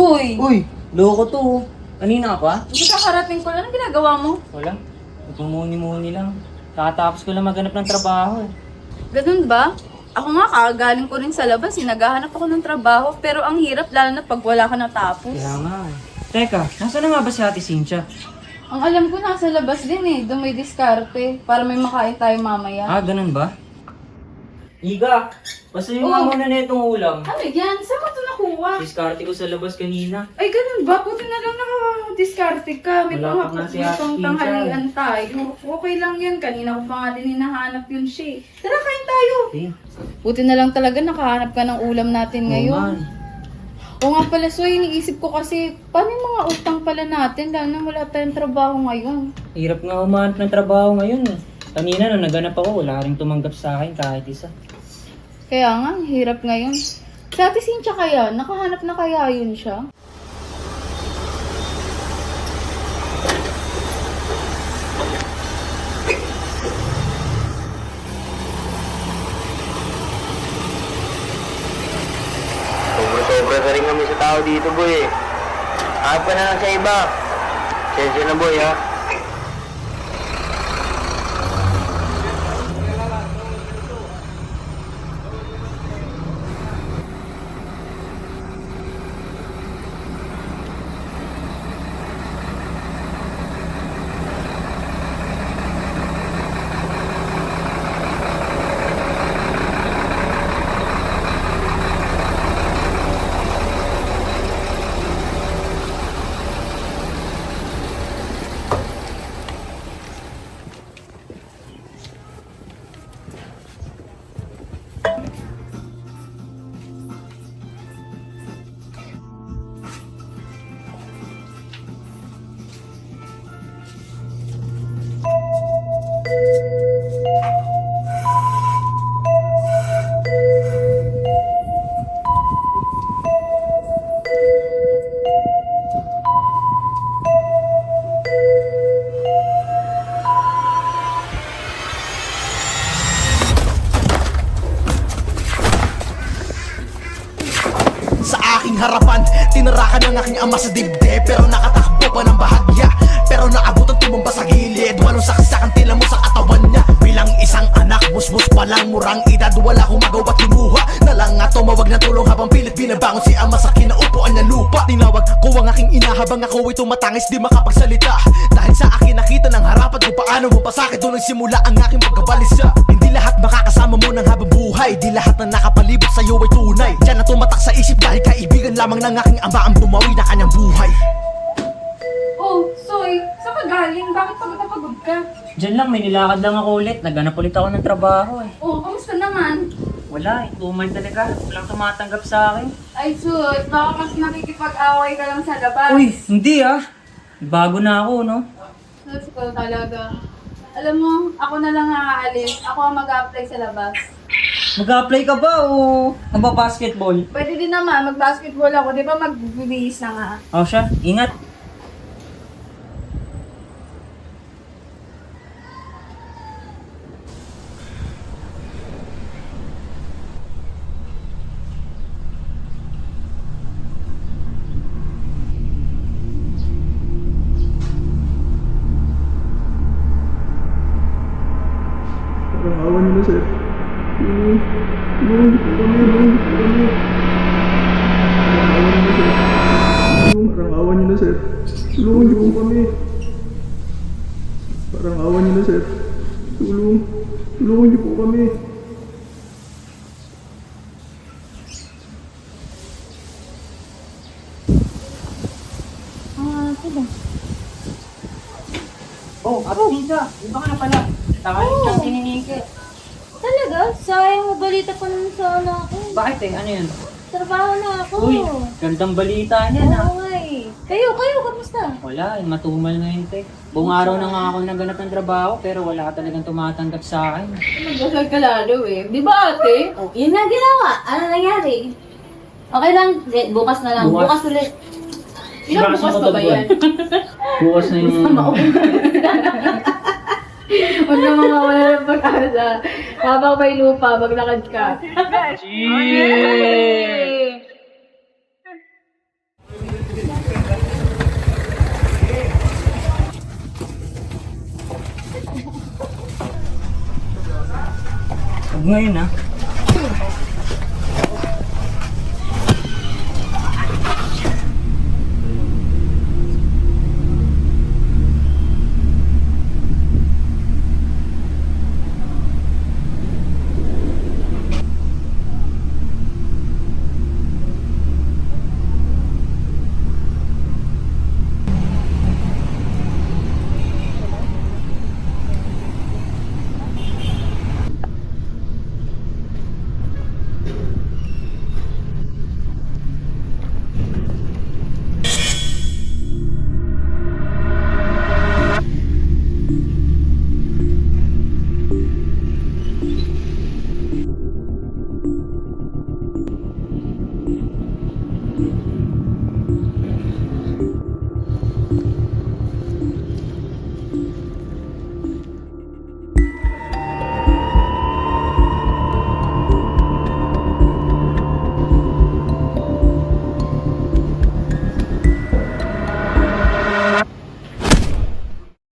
Hoy! Uy, loko to. Kanina ka pa? Hindi kakarating ko lang. Anong ginagawa mo? Wala. Nagmumuni-muni lang. Kakatapos ko lang maghanap ng trabaho. Ganun ba? Ako nga, kakagaling ko rin sa labas. Naghahanap ako ng trabaho. Pero ang hirap, lalo na pag wala ka natapos. Kaya nga eh. Teka, nasa na nga ba si Ate Cynthia? Ang alam ko, nasa labas din eh. Doon may diskarte. Para may makain tayo mamaya. Ah, ganun ba? Iga, basta yung Oh. muna na itong ulam. Ano yan? Saan mo ito nakuha? Diskarte ko sa labas kanina. Ay, ganun ba? Puti na lang nakadiskarte ka. May Wala pa nga si Ate Cynthia. tanghalian tayo. Okay lang yan. Kanina ko pa nga din hinahanap yun siya. Tara, kain tayo. Okay. Buti na lang talaga nakahanap ka ng ulam natin ngayon. O nga pala, so iniisip ko kasi, paano yung mga utang pala natin? Lalo na wala tayong trabaho ngayon. Hirap nga umanap ng trabaho ngayon eh. Kanina nung naganap ako, wala rin tumanggap sa akin kahit isa. Kaya nga, ang hirap ngayon. Sa Ate Cynthia kaya, nakahanap na kaya yun siya? Sobra-sobra ka rin kami sa tao dito, boy. Ahap ka na lang sa iba. Sensya na, boy, ha? Sa aking harapan, tinarakan ng aking ama sa dibdib. Pero nakatakbo pa ng bahagya. Pero naabot ang tumumba sa gilid. Walong saksakan tila mo sa katawan niya. Bilang isang anak, musmus pa lang murang edad. Wala akong magawa't lumuha na lang nga tumawag na tulong habang pilit binabangon si ama sa kinaupuan ng lupa. Tinawag ko ang aking ina habang ako ay tumatangis di makapagsalita. Dahil sa akin nakita ng harapan kung paano mo pasakit. Doon nagsimula ang aking pagkabalisa. Hindi lahat makakasama mo ng habang buhay. Di lahat na nakapalibot sa'yo ay tunay. Diyan na tumatak sa isip dahil kaibigan lamang ng aking ama ang bumawi na kanyang buhay. Oh, Soy, saan ka galing? Bakit pagod na pagod ka? Diyan lang, may nilakad lang ako ulit. Naghanap ulit ako ng trabaho eh. Oh, kamusta naman? Wala eh, tumal talaga. Walang tumatanggap sa akin. Ay, sus, baka mas nakikipag-away ka lang sa labas. Uy, hindi ah. Bago na ako, no? Sus ko talaga. Alam mo, ako na lang aalis. Ako ang mag-apply sa labas. Mag-apply ka ba o magba-basketball? Pwede din naman, mag-basketball ako. Di ba magbibihis na nga? O siya, ingat. Parang awa niyo na, sir. Tulungan niyo po kami, Parang awa niyo na, sir. Tulungan niyo po kami. Parang awa niyo na, sir. Tulungan niyo po kami. Sila. Oh, Ate Cynthia, iba ka na pala. Takalit kang tininike. Talaga? Sayang, balita pa naman sana ako. Bakit eh? Ano yun? Trabaho na ako. Uy, gandang balita niyan ah. Oo nga eh. Kayo, kamusta? Wala, matumal na yun, te. Buong araw na nga ako naganap ng trabaho, pero wala ka talagang tumatanggap sa akin. Nagdasal ka lalo eh. Di ba ate? Oh, yun na ginawa. Ano nangyari? Okay lang, bukas na lang. Bukas. Bukas ulit. Ilang bukas pa ba yan? Bukas na yung... Huwag na mawawala ng pag-asa. Habang may lupa, maglakad ka. Cheers! Huwag ngayon, ha?